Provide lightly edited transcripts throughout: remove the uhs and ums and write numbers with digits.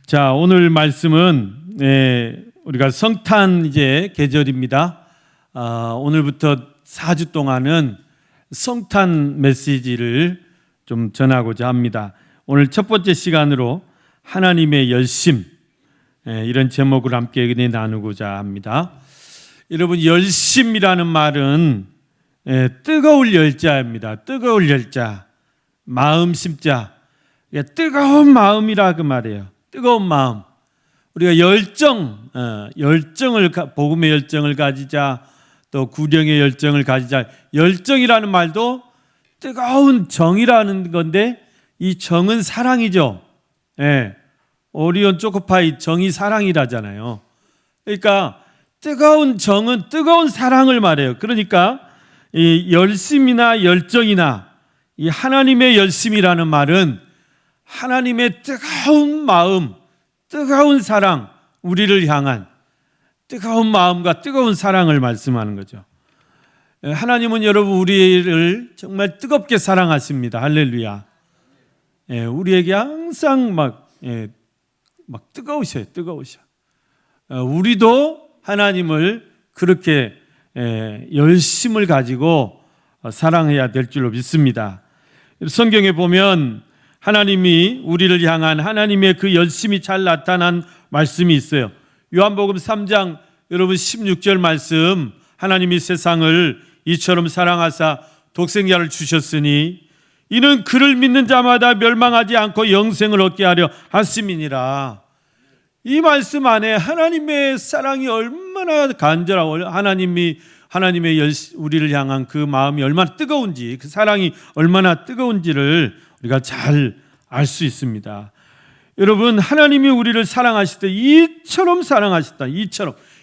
자, 오늘 말씀은 우리가 성탄 이제 계절입니다. 오늘부터 4주 동안은 성탄 메시지를 좀 전하고자 합니다. 오늘 첫 번째 시간으로 하나님의 열심, 이런 제목을 함께 은혜 나누고자 합니다. 여러분, 열심이라는 말은 뜨거울 열자입니다. 뜨거울 열자, 마음 심자, 뜨거운 마음이라 그 말이에요. 뜨거운 마음. 우리가 열정을, 복음의 열정을 가지자, 또 구령의 열정을 가지자. 열정이라는 말도 뜨거운 정이라는 건데, 이 정은 사랑이죠. 오리온 초코파이 정이 사랑이라잖아요. 그러니까 뜨거운 정은 뜨거운 사랑을 말해요. 그러니까 이 열심이나 열정이나 이 하나님의 열심이라는 말은 하나님의 뜨거운 마음, 뜨거운 사랑, 우리를 향한 뜨거운 마음과 뜨거운 사랑을 말씀하는 거죠. 하나님은 여러분 우리를 정말 뜨겁게 사랑하십니다. 할렐루야. 우리에게 항상 막 뜨거우셔요. 뜨거우셔. 우리도 하나님을 그렇게 열심을 가지고 사랑해야 될 줄로 믿습니다. 성경에 보면 하나님이 우리를 향한 하나님의 그 열심이 잘 나타난 말씀이 있어요. 요한복음 3장 여러분 16절 말씀, 하나님이 세상을 이처럼 사랑하사 독생자를 주셨으니 이는 그를 믿는 자마다 멸망하지 않고 영생을 얻게 하려 하심이니라. 이 말씀 안에 하나님의 사랑이 얼마나 간절하고 하나님의 우리를 향한 그 마음이 얼마나 뜨거운지, 그 사랑이 얼마나 뜨거운지를 우리가 잘 알 수 있습니다. 여러분, 하나님이 우리를 사랑하실 때 이처럼 사랑하셨다.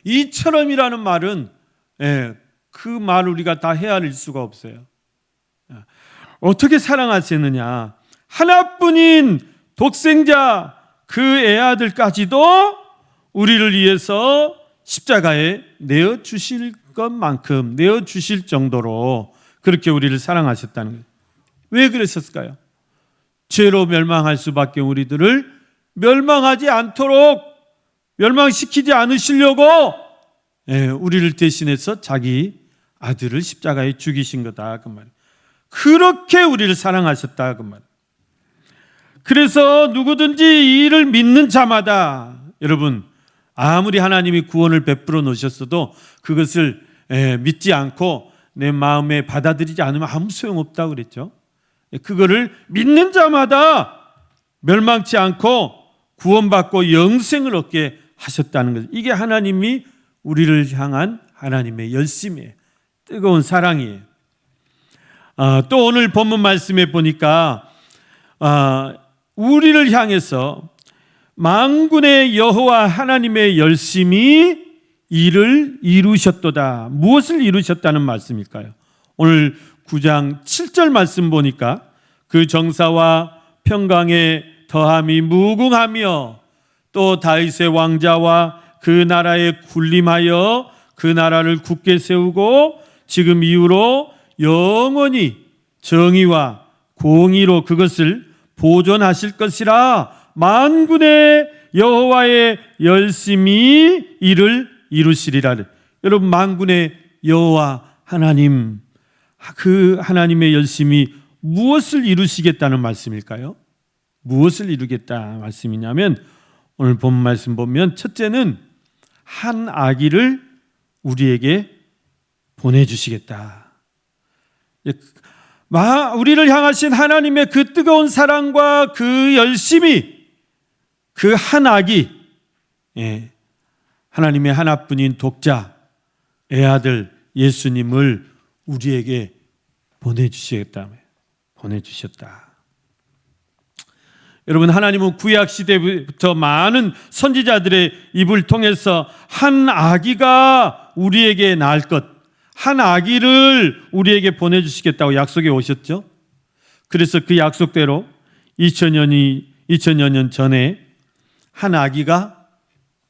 이처럼이라는 말은 그 말을 우리가 다 헤아릴 수가 없어요. 어떻게 사랑하셨느냐? 하나뿐인 독생자 그 애아들까지도 우리를 위해서 십자가에 내어주실 것만큼, 내어주실 정도로 그렇게 우리를 사랑하셨다는 거예요. 왜 그랬었을까요? 죄로 멸망할 수밖에 우리들을 멸망하지 않도록, 멸망시키지 않으시려고 우리를 대신해서 자기 아들을 십자가에 죽이신 거다 그 말이에요. 그렇게 우리를 사랑하셨다 그 말이에요. 그래서 누구든지 이를 믿는 자마다, 여러분 아무리 하나님이 구원을 베풀어 놓으셨어도 그것을 믿지 않고 내 마음에 받아들이지 않으면 아무 소용없다고 그랬죠. 그거를 믿는 자마다 멸망치 않고 구원받고 영생을 얻게 하셨다는 거죠. 이게 하나님이 우리를 향한 하나님의 열심이에요. 뜨거운 사랑이에요. 또 오늘 본문 말씀에 보니까 우리를 향해서 만군의 여호와 하나님의 열심이 이를 이루셨도다. 무엇을 이루셨다는 말씀일까요? 오늘 9장 7절 말씀 보니까 그 정사와 평강의 더함이 무궁하며 또 다윗의 왕자와 그 나라에 군림하여 그 나라를 굳게 세우고 지금 이후로 영원히 정의와 공의로 그것을 보존하실 것이라. 만군의 여호와의 열심이 이를 이루시리라. 여러분, 만군의 여호와 하나님, 그 하나님의 열심이 무엇을 이루시겠다는 말씀일까요? 무엇을 이루겠다 말씀이냐면 오늘 본 말씀 보면 첫째는 한 아기를 우리에게 보내주시겠다. 우리를 향하신 하나님의 그 뜨거운 사랑과 그 열심이, 그 한 아기, 하나님의 하나뿐인 독자 애아들 예수님을 우리에게 보내주셨다. 여러분, 하나님은 구약 시대부터 많은 선지자들의 입을 통해서 한 아기가 우리에게 낳을 것, 한 아기를 우리에게 보내주시겠다고 약속해 오셨죠. 그래서 그 약속대로 2000여 년 전에 한 아기가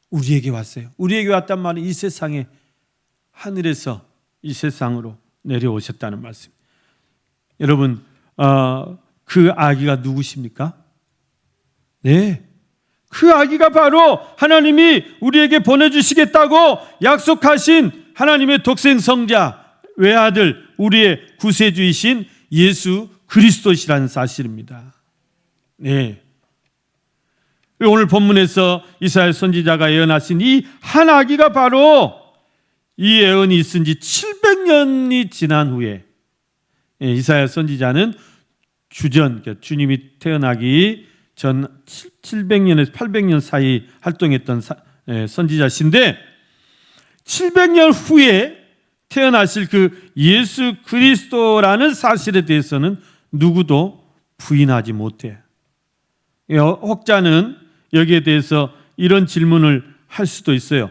우리에게 왔어요. 우리에게 왔단 말은 이 세상에, 하늘에서 이 세상으로 내려오셨다는 말씀. 여러분, 그 아기가 누구십니까? 네, 그 아기가 바로 하나님이 우리에게 보내주시겠다고 약속하신 하나님의 독생성자 외아들, 우리의 구세주이신 예수 그리스도시라는 사실입니다. 네. 오늘 본문에서 이사야 선지자가 예언하신 이 한 아기가 바로 이 예언이 있은 지 700년이 지난 후에 이사야 선지자는 주전, 주님이 태어나기 전 700년에서 800년 사이 활동했던 선지자신데 700년 후에 태어나실 그 예수 그리스도라는 사실에 대해서는 누구도 부인하지 못해. 혹자는 여기에 대해서 이런 질문을 할 수도 있어요.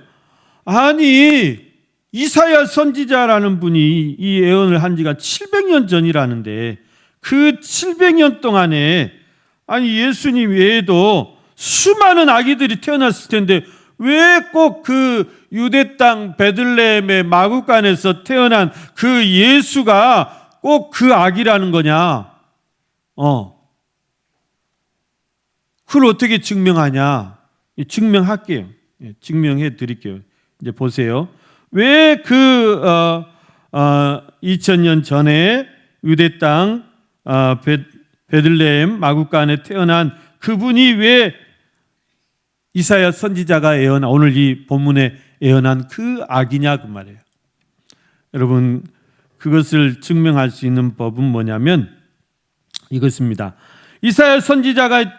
아니, 이사야 선지자라는 분이 이 예언을 한 지가 700년 전이라는데 그 700년 동안에 아니 예수님 외에도 수많은 아기들이 태어났을 텐데 왜 꼭 그 유대 땅 베들레헴의 마구간에서 태어난 그 예수가 꼭 그 아기라는 거냐? 그걸 어떻게 증명하냐? 증명할게요. 증명해 드릴게요. 이제 보세요. 왜 그 2000년 전에 유대 땅 베들레헴 마구간에 태어난 그분이 왜 이사야 선지자가 오늘 이 본문에 예언한 그 아기냐 그 말이에요. 여러분, 그것을 증명할 수 있는 법은 뭐냐면 이것입니다. 이사야 선지자가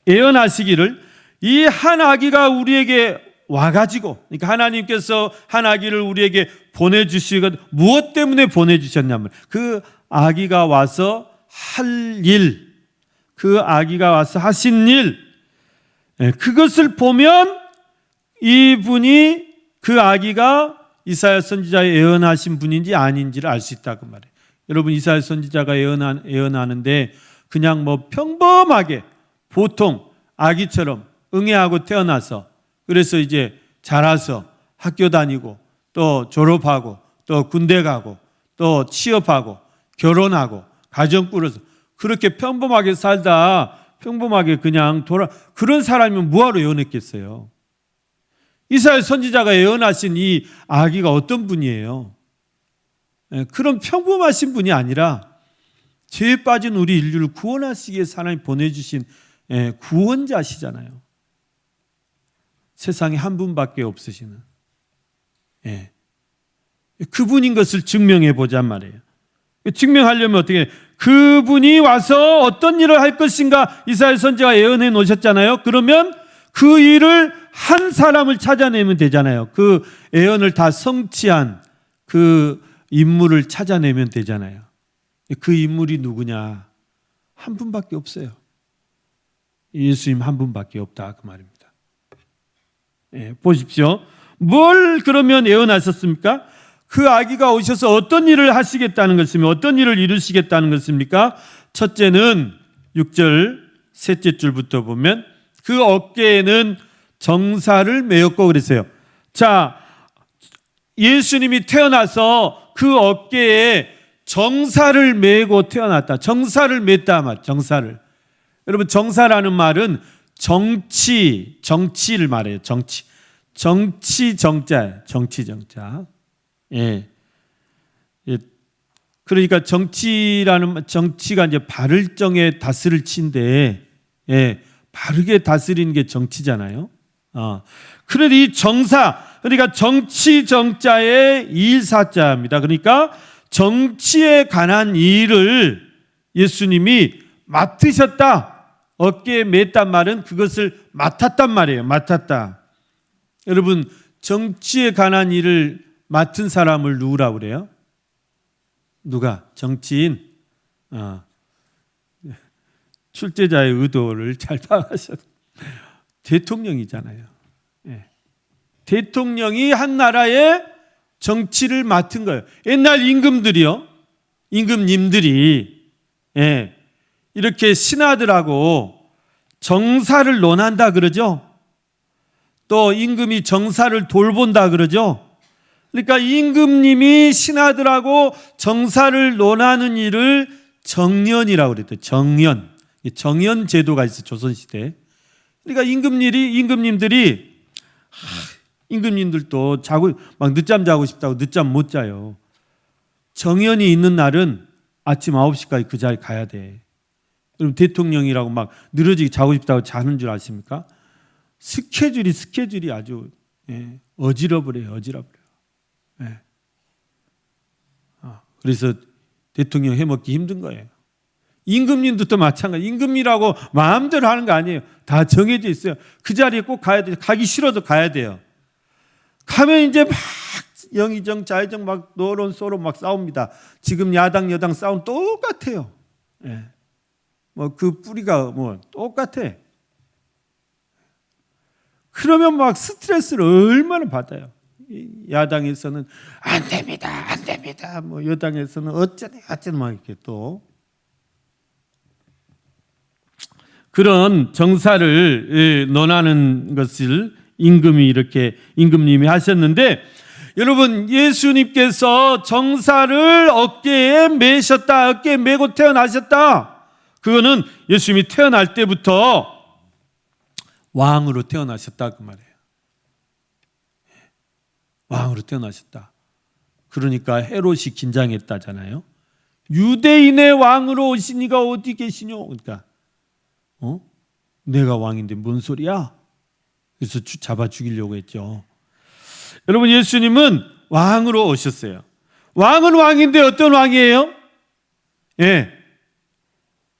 예언하시기를 이 한 아기가 우리에게 와가지고, 그러니까 하나님께서 한 아기를 우리에게 보내주시고 무엇 때문에 보내주셨냐면 그 아기가 와서 할 일, 그 아기가 와서 하신 일, 그것을 보면 이분이 그 아기가 이사야 선지자의 예언하신 분인지 아닌지를 알 수 있다고 말해요. 여러분, 이사야 선지자가 예언하는데 그냥 뭐 평범하게 보통 아기처럼 응애하고 태어나서 그래서 이제 자라서 학교 다니고 또 졸업하고 또 군대 가고 또 취업하고 결혼하고 가정 꾸려서 그렇게 평범하게 살다 평범하게 그냥 그런 사람이면 뭐하러 예언했겠어요? 이사야 선지자가 예언하신 이 아기가 어떤 분이에요? 그런 평범하신 분이 아니라 죄에 빠진 우리 인류를 구원하시기 위해서 하나님 보내주신 구원자시잖아요. 세상에 한 분밖에 없으시는 그분인 것을 증명해 보잔 말이에요. 증명하려면 어떻게 해요? 그분이 와서 어떤 일을 할 것인가 이사야 선지자가 예언해 놓으셨잖아요. 그러면 그 일을 한 사람을 찾아내면 되잖아요. 그 예언을 다 성취한 그 인물을 찾아내면 되잖아요. 그 인물이 누구냐? 한 분밖에 없어요. 예수님 한 분밖에 없다 그 말입니다. 보십시오. 뭘 그러면 예언하셨습니까? 그 아기가 오셔서 어떤 일을 하시겠다는 것입니까? 어떤 일을 이루시겠다는 것입니까? 첫째는 6절 셋째 줄부터 보면 그 어깨에는 정사를 메었고 그랬어요. 자, 예수님이 태어나서 그 어깨에 정사를 메고 태어났다. 정사를 맸다 말. 정사를. 여러분, 정사라는 말은 정치를 말해요. 정치 정자. 그러니까 정치가 이제 바를 정에 다스릴 치인데, 바르게 다스리는 게 정치잖아요. 그래도 이 정사, 그러니까 정치 정자의 일사자입니다. 그러니까 정치에 관한 일을 예수님이 맡으셨다. 어깨에 맸단 말은 그것을 맡았단 말이에요. 맡았다. 여러분, 정치에 관한 일을 맡은 사람을 누구라고 그래요? 누가? 정치인. 출제자의 의도를 잘 파악하셨. 대통령이잖아요. 대통령이 한 나라의 정치를 맡은 거예요. 옛날 임금님들이 이렇게 신하들하고 정사를 논한다 그러죠. 또 임금이 정사를 돌본다 그러죠. 그러니까 임금님이 신하들하고 정사를 논하는 일을 정년이라고 그랬대요. 정년 제도가 있어요. 조선시대에. 그러니까 임금님들도 자고 막 늦잠 자고 싶다고 늦잠 못 자요. 정연이 있는 날은 아침 9시까지 그 자리에 가야 돼. 그럼 대통령이라고 막 늘어지게 자고 싶다고 자는 줄 아십니까? 스케줄이 아주 어지러버려요. 그래서 대통령 해먹기 힘든 거예요. 임금님도 마찬가지. 임금이라고 마음대로 하는 거 아니에요. 다 정해져 있어요. 그 자리에 꼭 가야 돼요. 가기 싫어도 가야 돼요. 가면 이제 막 영의정 좌의정 막 노론 소론 막 싸웁니다. 지금 야당 여당 싸움 똑같아요. 뭐 그 뿌리가 뭐 똑같아. 그러면 막 스트레스를 얼마나 받아요. 야당에서는 안 됩니다. 뭐 여당에서는 어쩌네 막 이렇게 또 그런 정사를 논하는 것을 임금님이 하셨는데, 여러분 예수님께서 정사를 어깨에 메셨다. 어깨에 메고 태어나셨다. 그거는 예수님이 태어날 때부터 왕으로 태어나셨다 그 말이에요. 왕으로 태어나셨다. 그러니까 헤롯이 긴장했다잖아요. 유대인의 왕으로 오신 이가 어디 계시뇨? 그러니까 내가 왕인데 뭔 소리야? 그래서 잡아 죽이려고 했죠. 여러분 예수님은 왕으로 오셨어요. 왕은 왕인데 어떤 왕이에요?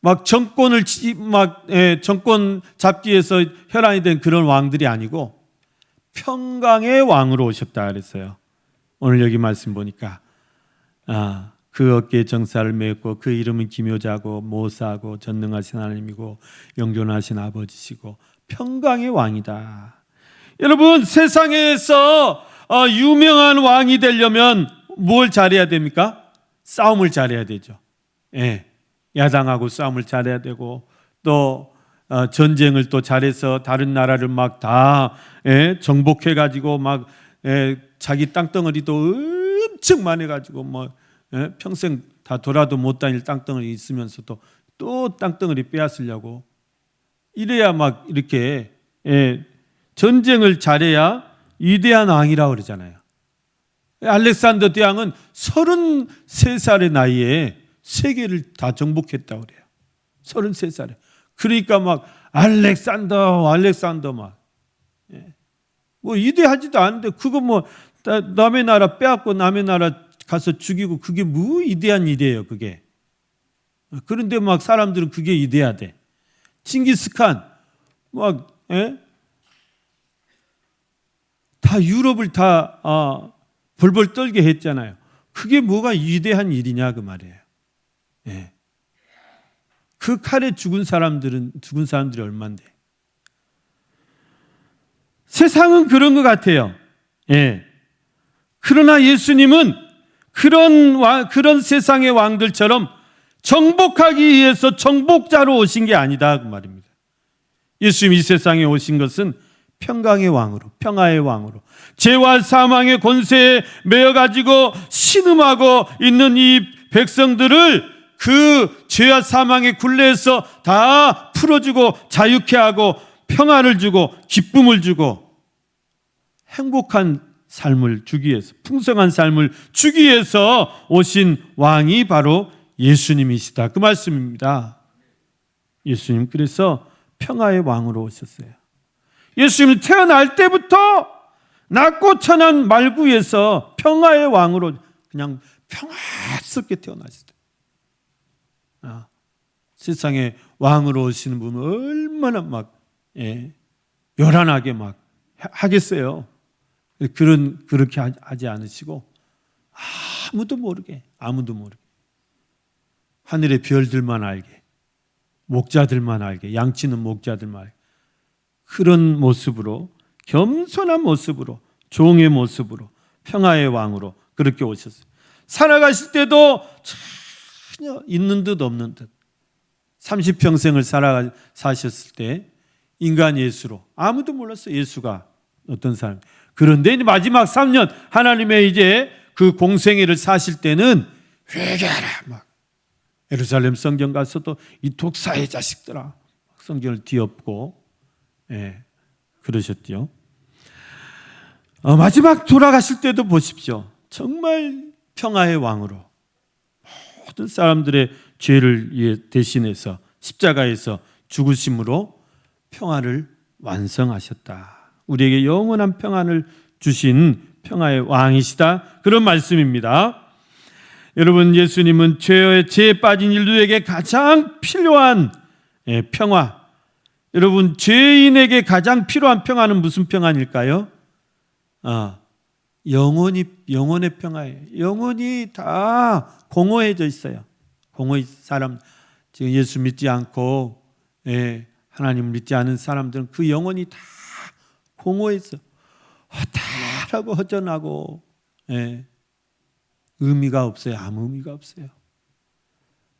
막 정권 잡기 위해서 혈안이 된 그런 왕들이 아니고 평강의 왕으로 오셨다 그랬어요. 오늘 여기 말씀 보니까 그 어깨에 정사를 메었고 그 이름은 기묘자고 모사하고 전능하신 하나님이고 영존하신 아버지시고 평강의 왕이다. 여러분 세상에서 유명한 왕이 되려면 뭘 잘해야 됩니까? 싸움을 잘해야 되죠. 야당하고 싸움을 잘해야 되고 또 전쟁을 또 잘해서 다른 나라를 막 다 정복해 가지고 막 자기 땅덩어리도 엄청 많이 가지고 뭐 평생 다 돌아도 못 다닐 땅덩어리 있으면서도 또 땅덩어리 빼앗으려고 이래야 막 이렇게 전쟁을 잘해야 위대한 왕이라고 그러잖아요. 알렉산더 대왕은 33살의 나이에 세계를 다 정복했다고 그래요. 33살에. 그러니까 막 알렉산더 막. 뭐 위대하지도 않은데 그거 뭐 남의 나라 빼앗고 남의 나라 가서 죽이고 그게 뭐 위대한 일이에요, 그게. 그런데 막 사람들은 그게 위대하대. 칭기스칸 막 다 유럽을 다 벌벌 떨게 했잖아요. 그게 뭐가 위대한 일이냐 그 말이에요. 그 칼에 죽은 사람들이 얼만데. 세상은 그런 것 같아요. 그러나 예수님은 그런 세상의 왕들처럼 정복하기 위해서 정복자로 오신 게 아니다 그 말입니다. 예수님이 이 세상에 오신 것은 평강의 왕으로, 평화의 왕으로, 죄와 사망의 권세에 매여가지고 신음하고 있는 이 백성들을 그 죄와 사망의 굴레에서 다 풀어주고 자유케 하고 평화를 주고 기쁨을 주고 행복한 삶을 주기 위해서, 풍성한 삶을 주기 위해서 오신 왕이 바로 예수님이시다 그 말씀입니다. 예수님 그래서 평화의 왕으로 오셨어요. 예수님은 태어날 때부터 낮고 천한 말구에서 평화의 왕으로 그냥 평화스럽게 태어나셨어요. 세상에 왕으로 오시는 분은 얼마나 막 요란하게 막 하겠어요. 그렇게 하지 않으시고 아무도 모르게 하늘의 별들만 알게, 목자들만 알게, 양치는 목자들만 알게, 그런 모습으로, 겸손한 모습으로, 종의 모습으로, 평화의 왕으로 그렇게 오셨어요. 살아가실 때도 전혀 있는 듯 없는 듯 30평생을 사셨을 때 인간 예수로 아무도 몰랐어요. 예수가 어떤 사람. 그런데 마지막 3년 하나님의 이제 그 공생애를 사실 때는 회개하라 막 예루살렘 성경 가서도 이 독사의 자식들아 성경을 뒤엎고 그러셨죠. 마지막 돌아가실 때도 보십시오. 정말 평화의 왕으로 모든 사람들의 죄를 대신해서 십자가에서 죽으심으로 평화를 완성하셨다. 우리에게 영원한 평안을 주신 평화의 왕이시다. 그런 말씀입니다. 여러분, 예수님은 죄에 빠진 인류에게 가장 필요한 평화. 여러분, 죄인에게 가장 필요한 평화는 무슨 평화일까요? 영혼의 평화예요. 영혼이 다 공허해져 있어요. 사람, 지금 예수 믿지 않고 하나님을 믿지 않은 사람들은 그 영혼이 다 공허해서 허탈하고 허전하고 의미가 없어요. 아무 의미가 없어요.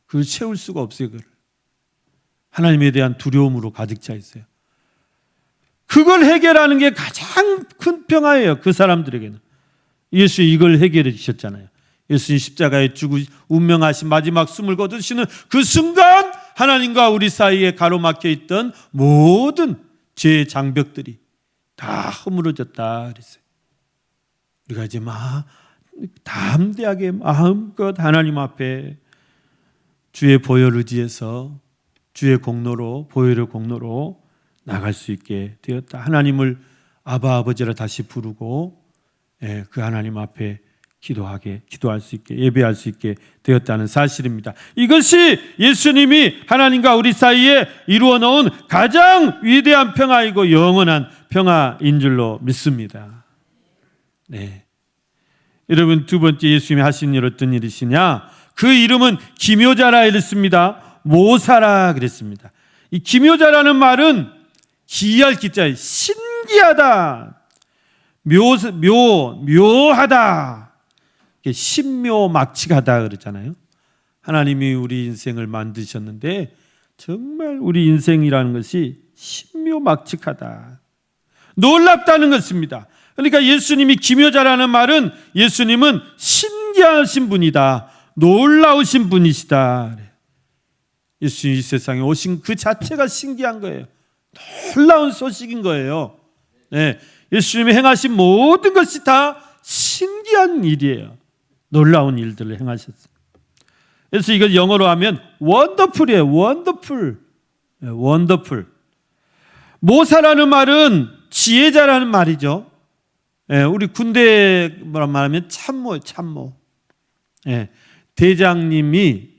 그걸 채울 수가 없어요. 그걸. 하나님에 대한 두려움으로 가득 차 있어요. 그걸 해결하는 게 가장 큰 평화예요. 그 사람들에게는. 예수 이걸 해결해 주셨잖아요. 예수님 십자가에 죽으 운명하신 마지막 숨을 거두시는 그 순간 하나님과 우리 사이에 가로막혀 있던 모든 죄의 장벽들이 다 허물어졌다 그랬어요. 우리가 이제 담대하게 마음껏 하나님 앞에 주의 보혈 의지해서 주의 공로로 보혈의 공로로 나갈 수 있게 되었다. 하나님을 아바 아버지라 다시 부르고 그 하나님 앞에 기도할 수 있게 예배할 수 있게 되었다는 사실입니다. 이것이 예수님이 하나님과 우리 사이에 이루어 놓은 가장 위대한 평화이고 영원한 평화인 줄로 믿습니다. 여러분, 두 번째 예수님이 하신 일 어떤 일이시냐? 그 이름은 기묘자라 이랬습니다. 모사라 그랬습니다. 이 기묘자라는 말은 기이할 기자에 신기하다, 묘하다, 신묘막측하다 그러잖아요. 하나님이 우리 인생을 만드셨는데 정말 우리 인생이라는 것이 신묘막측하다, 놀랍다는 것입니다. 그러니까 예수님이 기묘자라는 말은 예수님은 신기하신 분이다, 놀라우신 분이시다. 예수님이 이 세상에 오신 그 자체가 신기한 거예요. 놀라운 소식인 거예요. 예수님이 행하신 모든 것이 다 신기한 일이에요. 놀라운 일들을 행하셨어요. 그래서 이걸 영어로 하면 wonderful이에요. wonderful. 모사라는 말은 지혜자라는 말이죠. 우리 군대 뭐라 말하면 참모. 대장님이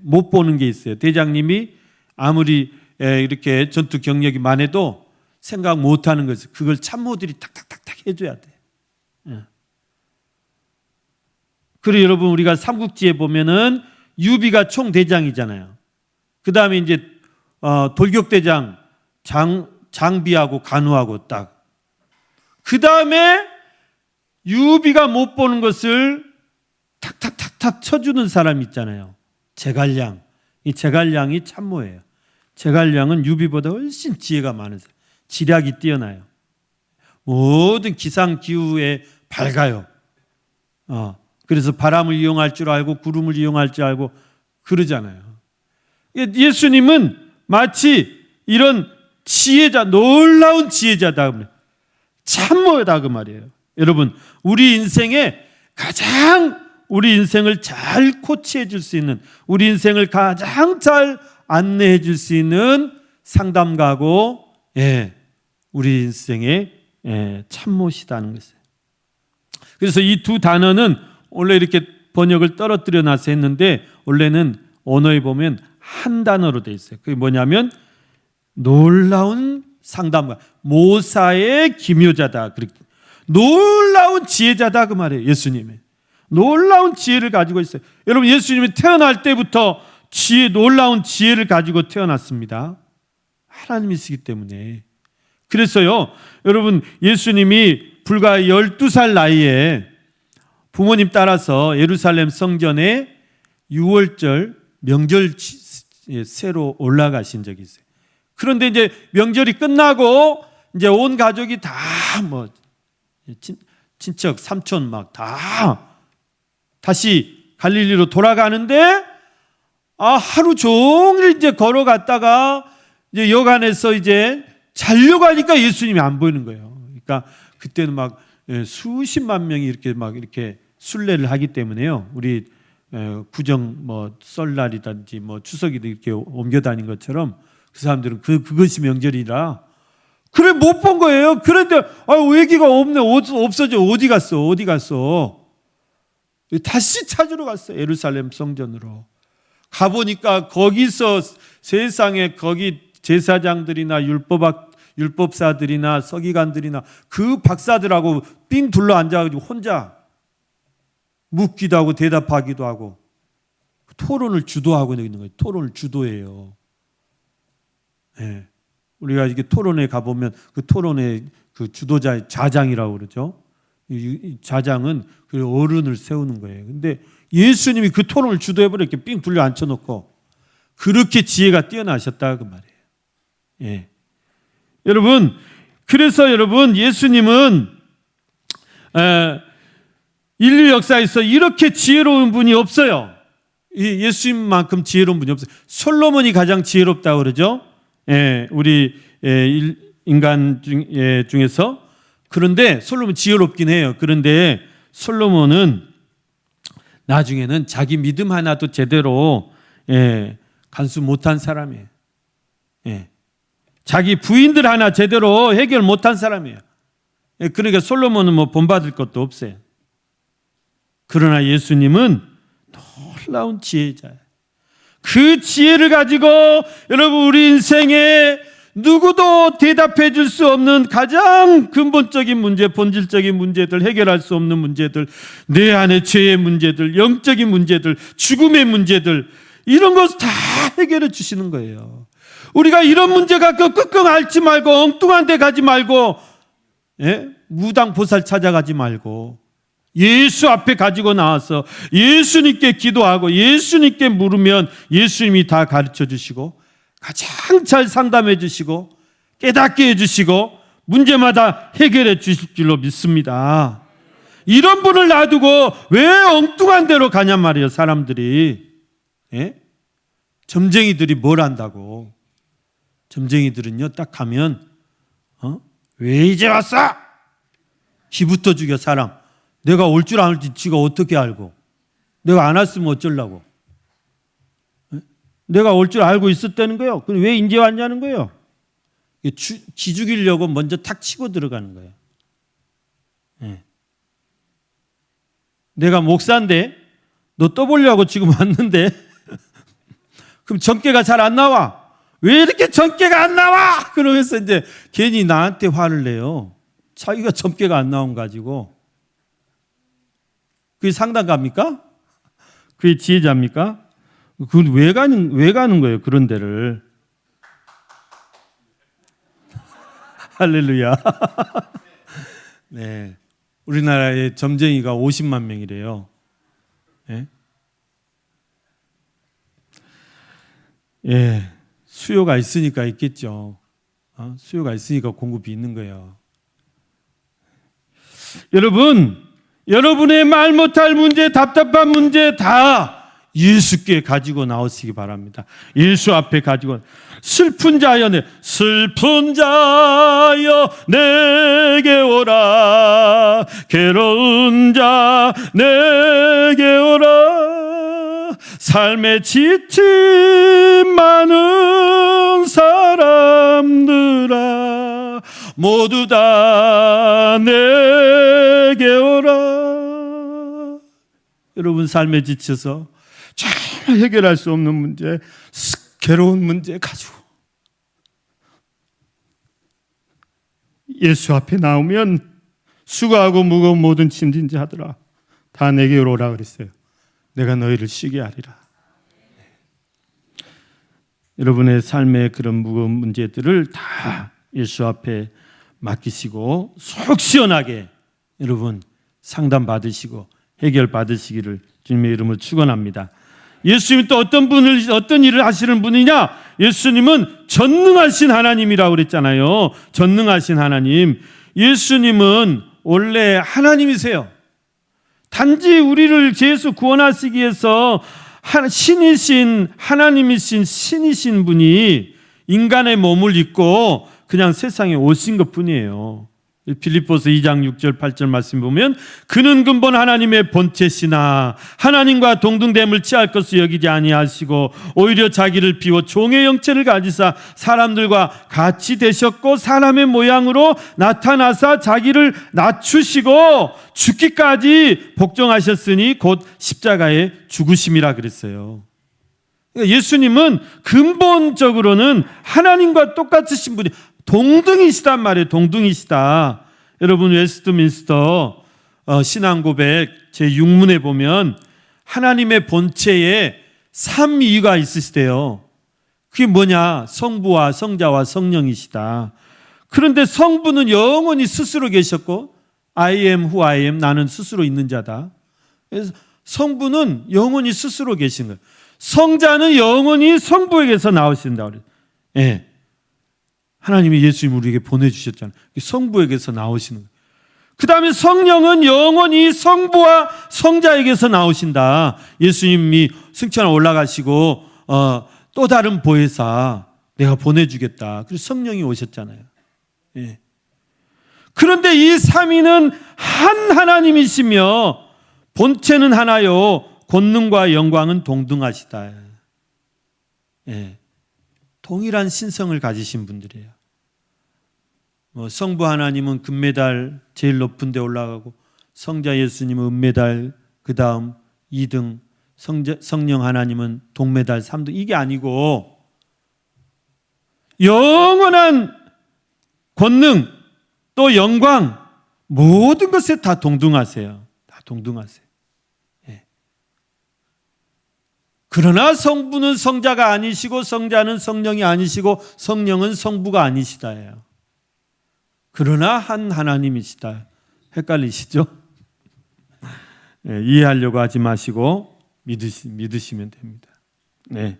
못 보는 게 있어요. 대장님이 아무리 이렇게 전투 경력이 많아도 생각 못하는 것을 그걸 참모들이 탁탁탁탁 해줘야 돼. 그리고 여러분, 우리가 삼국지에 보면은 유비가 총대장이잖아요. 그 다음에 이제 돌격대장 장비하고 간우하고 딱. 그 다음에 유비가 못 보는 것을 탁탁탁탁 쳐주는 사람 있잖아요. 제갈량. 이 제갈량이 참모예요. 제갈량은 유비보다 훨씬 지혜가 많은 사람. 지략이 뛰어나요. 모든 기상기후에 밝아요. 그래서 바람을 이용할 줄 알고 구름을 이용할 줄 알고 그러잖아요. 예수님은 마치 이런 지혜자, 놀라운 지혜자다, 참모다 그 말이에요. 여러분, 우리 인생에 가장 우리 인생을 잘 코치해 줄 수 있는, 우리 인생을 가장 잘 안내해 줄 수 있는 상담가고 우리 인생의 참모시다는 것이에요. 그래서 이 두 단어는 원래 이렇게 번역을 떨어뜨려 놔서 했는데 원래는 언어에 보면 한 단어로 돼 있어요. 그게 뭐냐면 놀라운 상담가, 모사의 기묘자다. 놀라운 지혜자다 그 말이에요. 예수님이 놀라운 지혜를 가지고 있어요. 여러분, 예수님이 태어날 때부터 놀라운 지혜를 가지고 태어났습니다. 하나님이시기 때문에. 그래서요, 여러분, 예수님이 불과 12살 나이에 부모님 따라서 예루살렘 성전에 6월절 명절 새로 올라가신 적이 있어요. 그런데 이제 명절이 끝나고 이제 온 가족이 다 친척, 삼촌 막 다 다시 갈릴리로 돌아가는데 하루 종일 이제 걸어갔다가 이제 여간에서 이제 자려고 하니까 예수님이 안 보이는 거예요. 그러니까 그때는 막 수십만 명이 이렇게 순례를 하기 때문에요. 우리 구정 설날이든지 추석이든 이렇게 옮겨 다닌 것처럼 그 사람들은 그것이 명절이라 그래 못 본 거예요. 그런데 외기가 없네. 없어져. 어디 갔어? 다시 찾으러 갔어요. 예루살렘 성전으로 가보니까 거기서 세상에 거기 제사장들이나 율법사들이나 서기관들이나 그 박사들하고 삥 둘러 앉아가지고 혼자 묻기도 하고 대답하기도 하고 토론을 주도하고 있는 거예요. 토론을 주도해요. 네. 우리가 이게 토론에 가보면 그 토론의 그 주도자의 좌장이라고 그러죠. 이 좌장은 그 어른을 세우는 거예요. 근데 예수님이 그 토론을 주도해버려 이렇게 삥 둘러 앉혀놓고 그렇게 지혜가 뛰어나셨다 그 말이에요. 예. 그래서 여러분 예수님은 인류 역사에서 이렇게 지혜로운 분이 없어요. 예수님만큼 지혜로운 분이 없어요. 솔로몬이 가장 지혜롭다고 그러죠. 우리 인간 중에서. 그런데 솔로몬 지혜롭긴 해요. 그런데 솔로몬은 나중에는 자기 믿음 하나도 제대로 간수 못한 사람이에요. 자기 부인들 하나 제대로 해결 못한 사람이에요. 그러니까 솔로몬은 본받을 것도 없어요. 그러나 예수님은 놀라운 지혜자예요. 그 지혜를 가지고 여러분 우리 인생에 누구도 대답해 줄 수 없는 가장 근본적인 문제, 본질적인 문제들, 해결할 수 없는 문제들, 내 안의 죄의 문제들, 영적인 문제들, 죽음의 문제들 이런 것을 다 해결해 주시는 거예요. 우리가 이런 문제가 끙끙 앓지 말고 엉뚱한 데 가지 말고 무당보살 찾아가지 말고 예수 앞에 가지고 나와서 예수님께 기도하고 예수님께 물으면 예수님이 다 가르쳐 주시고 가장 잘 상담해 주시고 깨닫게 해주시고 문제마다 해결해 주실 줄로 믿습니다. 이런 분을 놔두고 왜 엉뚱한 데로 가냔 말이에요. 사람들이. 점쟁이들이 뭘 안다고. 점쟁이들은요 딱 가면 왜 이제 왔어? 기부터 죽여 사람. 내가 올 줄 알지 지가 어떻게 알고. 내가 안 왔으면 어쩌려고. 내가 올 줄 알고 있었다는 거예요. 그럼 왜 이제 왔냐는 거예요. 기죽이려고 먼저 탁 치고 들어가는 거예요. 내가 목사인데 너 떠보려고 지금 왔는데 그럼 전개가 잘 안 나와. 왜 이렇게 전개가 안 나와? 그러면서 이제 괜히 나한테 화를 내요. 자기가 전개가 안 나온 가지고. 그게 상담가입니까? 그게 지혜자입니까? 그건 왜 가는 거예요? 그런 데를. 할렐루야. 네. 우리나라에 점쟁이가 50만 명이래요. 수요가 있으니까 있겠죠. 수요가 있으니까 공급이 있는 거예요. 여러분, 여러분의 말 못할 문제, 답답한 문제 다 예수께 가지고 나오시기 바랍니다. 예수 앞에 가지고. 슬픈 자여 내게 오라. 괴로운 자 내게 오라. 삶에 지친 많은 사람들아 모두 다 내게 오라. 여러분 삶에 지쳐서 정말 해결할 수 없는 문제, 괴로운 문제 가지고 예수 앞에 나오면 수고하고 무거운 모든 짐진 자들아 다 내게 오라 그랬어요. 내가 너희를 쉬게 하리라. 여러분의 삶의 그런 무거운 문제들을 다 예수 앞에 맡기시고 속 시원하게 여러분 상담 받으시고 해결 받으시기를 주님의 이름으로 축원합니다. 예수님이 또 어떤 일을 하시는 분이냐? 예수님은 전능하신 하나님이라고 그랬잖아요. 전능하신 하나님. 예수님은 원래 하나님이세요. 단지 우리를 죄에서 구원하시기 위해서 신이신 하나님이신 신이신 분이 인간의 몸을 입고 그냥 세상에 오신 것뿐이에요. 빌립보서 2장 6절 8절 말씀 보면 그는 근본 하나님의 본체시나 하나님과 동등됨을 취할 것을 여기지 아니하시고 오히려 자기를 비워 종의 형체를 가지사 사람들과 같이 되셨고 사람의 모양으로 나타나사 자기를 낮추시고 죽기까지 복종하셨으니 곧 십자가에 죽으심이라 그랬어요. 예수님은 근본적으로는 하나님과 똑같으신 분이 동등이시단 말이에요. 동등이시다. 여러분 웨스트민스터 신앙고백 제6문에 보면 하나님의 본체에 3위가 있으시대요. 그게 뭐냐? 성부와 성자와 성령이시다. 그런데 성부는 영원히 스스로 계셨고 I am who I am, 나는 스스로 있는 자다. 그래서 성부는 영원히 스스로 계신 거예요. 성자는 영원히 성부에게서 나오신다. 예. 하나님이 예수님을 우리에게 보내주셨잖아요. 성부에게서 나오시는 거예요. 그 다음에 성령은 영원히 성부와 성자에게서 나오신다. 예수님이 승천에 올라가시고 또 다른 보혜사 내가 보내주겠다. 그래서 성령이 오셨잖아요. 예. 그런데 이 삼위는 한 하나님이시며 본체는 하나요 권능과 영광은 동등하시다. 예. 동일한 신성을 가지신 분들이에요. 성부 하나님은 금메달 제일 높은 데 올라가고 성자 예수님은 은메달 그 다음 2등, 성령 하나님은 동메달 3등. 이게 아니고 영원한 권능 또 영광 모든 것에 다 동등하세요. 다 동등하세요. 예. 그러나 성부는 성자가 아니시고 성자는 성령이 아니시고 성령은 성부가 아니시다예요. 그러나 한 하나님이시다. 헷갈리시죠? 네, 이해하려고 하지 마시고 믿으시면 됩니다. 네.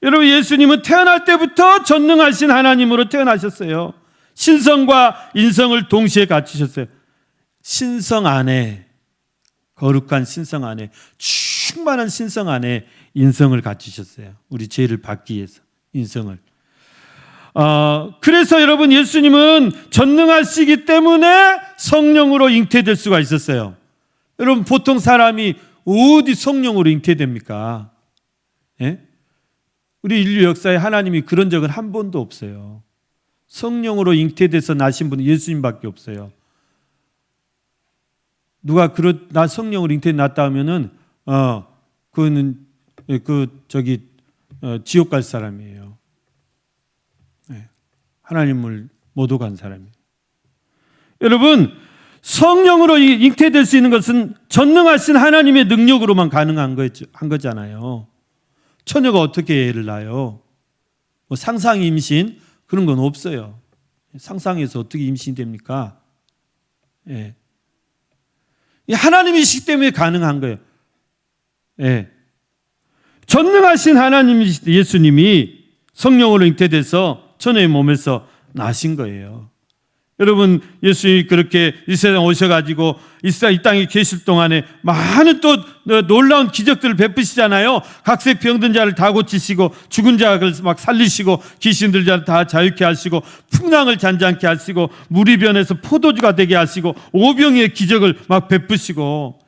여러분 예수님은 태어날 때부터 전능하신 하나님으로 태어나셨어요. 신성과 인성을 동시에 갖추셨어요. 신성 안에 거룩한 신성 안에 충만한 신성 안에 인성을 갖추셨어요. 우리 죄를 받기 위해서 인성을. 그래서 여러분 예수님은 전능하시기 때문에 성령으로 잉태될 수가 있었어요. 여러분 보통 사람이 어디 성령으로 잉태됩니까? 예? 우리 인류 역사에 하나님이 그런 적은 한 번도 없어요. 성령으로 잉태돼서 나신 분은 예수님밖에 없어요. 누가 나 성령으로 잉태났다 하면은 그거는 지옥 갈 사람이에요. 하나님을 못 오간 사람이에요. 여러분 성령으로 잉태될 수 있는 것은 전능하신 하나님의 능력으로만 가능한 거잖아요. 처녀가 어떻게 애를 낳아요? 뭐 상상 임신 그런 건 없어요. 상상해서 어떻게 임신이 됩니까? 예. 하나님이시기 때문에 가능한 거예요. 예. 전능하신 하나님이시 예수님이 성령으로 잉태돼서 처녀의 몸에서 나신 거예요. 여러분 예수님이 그렇게 이 세상 오셔가지고 이 땅에 계실 동안에 많은 또 놀라운 기적들을 베푸시잖아요. 각색 병든 자를 다 고치시고 죽은 자를 막 살리시고 귀신들 다 자유케 하시고 풍랑을 잔잔케 하시고 물이 변해서 포도주가 되게 하시고 오병이의 기적을 막 베푸시고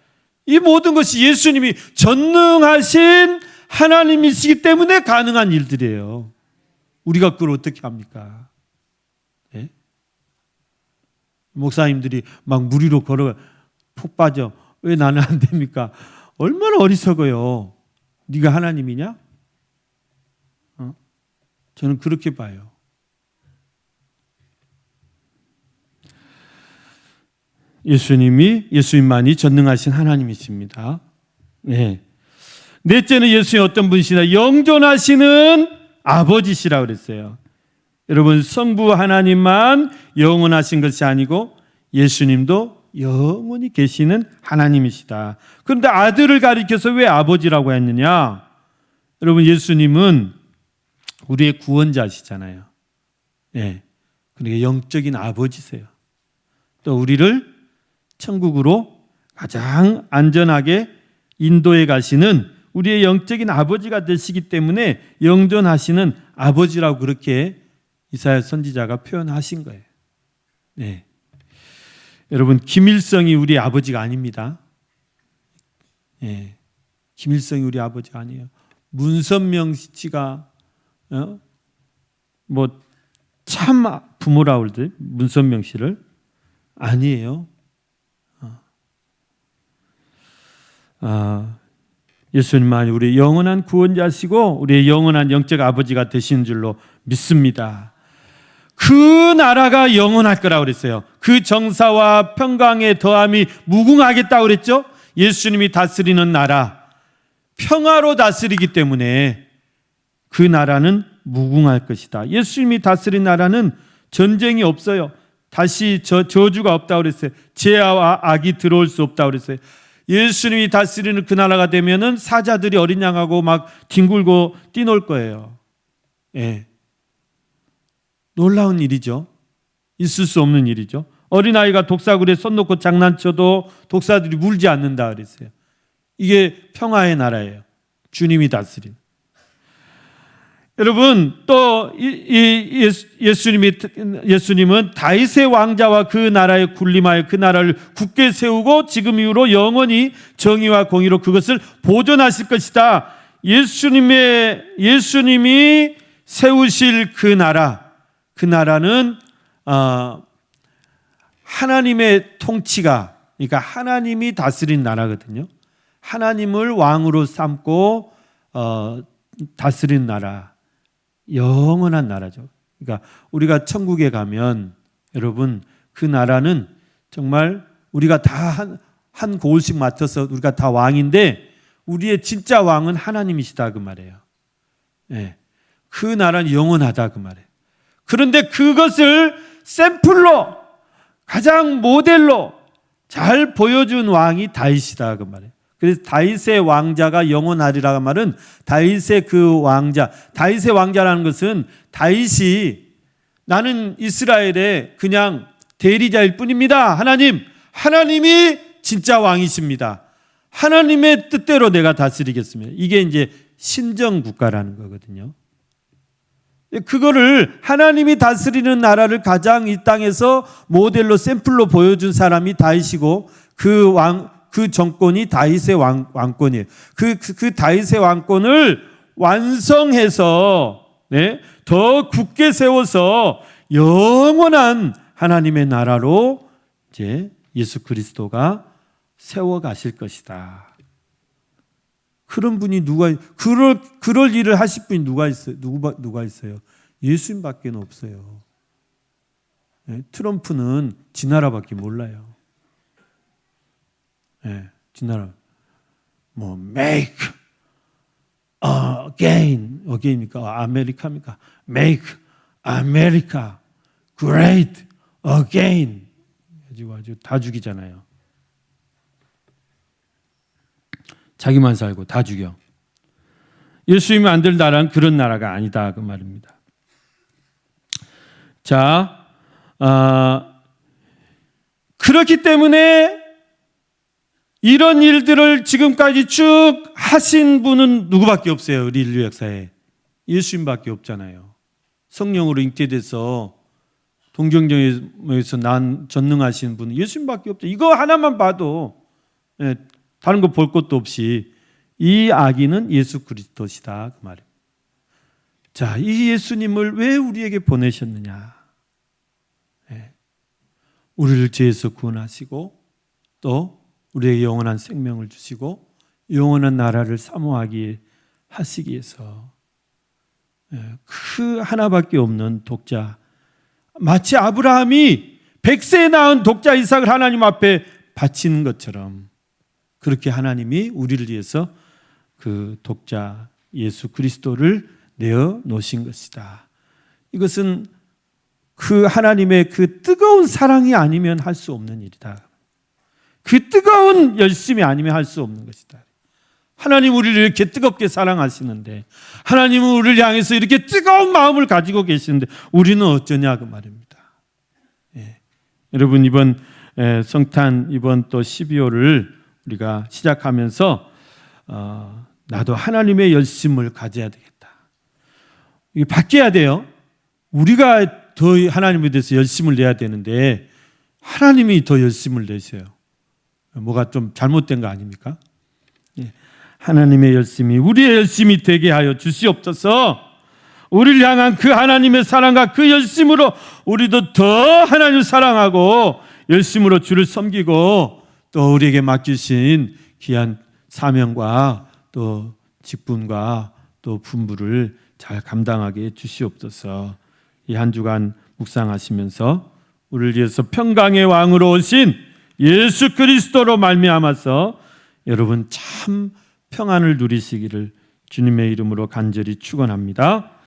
이 모든 것이 예수님이 전능하신 하나님이시기 때문에 가능한 일들이에요. 우리가 그걸 어떻게 합니까? 예? 목사님들이 막 물 위로 걸어가 푹 빠져. 왜 나는 안 됩니까? 얼마나 어리석어요. 네가 하나님이냐? 저는 그렇게 봐요. 예수님만이 전능하신 하나님이십니다. 네. 넷째는 예수님 어떤 분이시냐? 영존하시는 아버지시라 그랬어요. 여러분 성부 하나님만 영원하신 것이 아니고 예수님도 영원히 계시는 하나님이시다. 그런데 아들을 가리켜서 왜 아버지라고 했느냐? 여러분 예수님은 우리의 구원자시잖아요. 네. 그러니까 영적인 아버지세요. 또 우리를 천국으로 가장 안전하게 인도해 가시는 우리의 영적인 아버지가 되시기 때문에 영존하시는 아버지라고 그렇게 이사야 선지자가 표현하신 거예요. 네. 여러분, 김일성이 우리 아버지가 아닙니다. 네. 김일성이 우리 아버지가 아니에요. 문선명 씨가 참 부모라 그러지, 문선명 씨를 아니에요. 예수님만이 우리 영원한 구원자시고 우리의 영원한 영적 아버지가 되신 줄로 믿습니다. 그 나라가 영원할 거라고 그랬어요. 그 정사와 평강의 더함이 무궁하겠다고 그랬죠. 예수님이 다스리는 나라, 평화로 다스리기 때문에 그 나라는 무궁할 것이다. 예수님이 다스린 나라는 전쟁이 없어요. 다시 저주가 없다고 그랬어요. 죄와 악이 들어올 수 없다고 그랬어요. 예수님이 다스리는 그 나라가 되면은 사자들이 어린 양하고 막 뒹굴고 뛰놀 거예요. 예. 놀라운 일이죠. 있을 수 없는 일이죠. 어린아이가 독사굴에 손 놓고 장난쳐도 독사들이 물지 않는다 그랬어요. 이게 평화의 나라예요. 주님이 다스린. 여러분, 또 예수님은 다윗의 왕자와 그 나라에 군림하여 그 나라를 굳게 세우고 지금 이후로 영원히 정의와 공의로 그것을 보존하실 것이다. 예수님이 세우실 그 나라는 하나님의 통치가, 그러니까 하나님이 다스린 나라거든요. 하나님을 왕으로 삼고 다스린 나라, 영원한 나라죠. 그러니까 우리가 천국에 가면 여러분, 그 나라는 정말 우리가 다 한 고을씩 맡아서 우리가 다 왕인데 우리의 진짜 왕은 하나님이시다 그 말이에요. 네. 그 나라는 영원하다 그 말이에요. 그런데 그것을 샘플로, 가장 모델로 잘 보여준 왕이 다윗이다 그 말이에요. 그래서 다윗의 왕자가 영원하리라는 말은 다윗의 왕자라는 것은 다윗이 나는 이스라엘의 그냥 대리자일 뿐입니다. 하나님이 진짜 왕이십니다. 하나님의 뜻대로 내가 다스리겠습니다. 이게 이제 신정 국가라는 거거든요. 그거를 하나님이 다스리는 나라를 가장 이 땅에서 모델로 샘플로 보여준 사람이 다윗이고 그 정권이 다윗의 왕권이에요. 그 다윗의 왕권을 완성해서 더 굳게 세워서 영원한 하나님의 나라로 이제 예수 그리스도가 세워 가실 것이다. 그런 분이 그럴 일을 하실 분이 누가 있어요? 예수님밖에 없어요. 트럼프는 지 나라밖에 몰라요. 진나라 make again이니까 아메리카입니까? make America great again. 아주 다 죽이잖아요. 자기만 살고 다 죽여. 예수님이 만들 나라는 그런 나라가 아니다 그 말입니다. 자, 그렇기 때문에 이런 일들을 지금까지 쭉 하신 분은 누구밖에 없어요. 우리 인류 역사에. 예수님밖에 없잖아요. 성령으로 잉태돼서 동정정에서 난 전능하신 분은 예수님밖에 없죠. 이거 하나만 봐도 다른 거 볼 것도 없이 이 아기는 예수 그리스도시다 그 말입니다. 자, 이 예수님을 왜 우리에게 보내셨느냐? 우리를 죄에서 구원하시고 또 우리에게 영원한 생명을 주시고 영원한 나라를 사모하게 하시기 위해서 그 하나밖에 없는 독자, 마치 아브라함이 100세에 낳은 독자 이삭을 하나님 앞에 바치는 것처럼 그렇게 하나님이 우리를 위해서 그 독자 예수 그리스도를 내어 놓으신 것이다. 이것은 그 하나님의 그 뜨거운 사랑이 아니면 할 수 없는 일이다. 그 뜨거운 열심이 아니면 할 수 없는 것이다. 하나님 우리를 이렇게 뜨겁게 사랑하시는데, 하나님은 우리를 향해서 이렇게 뜨거운 마음을 가지고 계시는데 우리는 어쩌냐 그 말입니다. 여러분, 이번 성탄 이번 또 12월을 우리가 시작하면서 나도 하나님의 열심을 가져야 되겠다. 이게 바뀌어야 돼요. 우리가 더 하나님에 대해서 열심을 내야 되는데 하나님이 더 열심을 내세요. 뭐가 좀 잘못된 거 아닙니까? 하나님의 열심이 우리의 열심이 되게 하여 주시옵소서. 우리를 향한 그 하나님의 사랑과 그 열심으로 우리도 더 하나님을 사랑하고 열심으로 주를 섬기고 또 우리에게 맡기신 귀한 사명과 또 직분과 또 분부를 잘 감당하게 주시옵소서. 이 한 주간 묵상하시면서 우리를 위해서 평강의 왕으로 오신 예수 그리스도로 말미암아서 여러분 참 평안을 누리시기를 주님의 이름으로 간절히 축원합니다.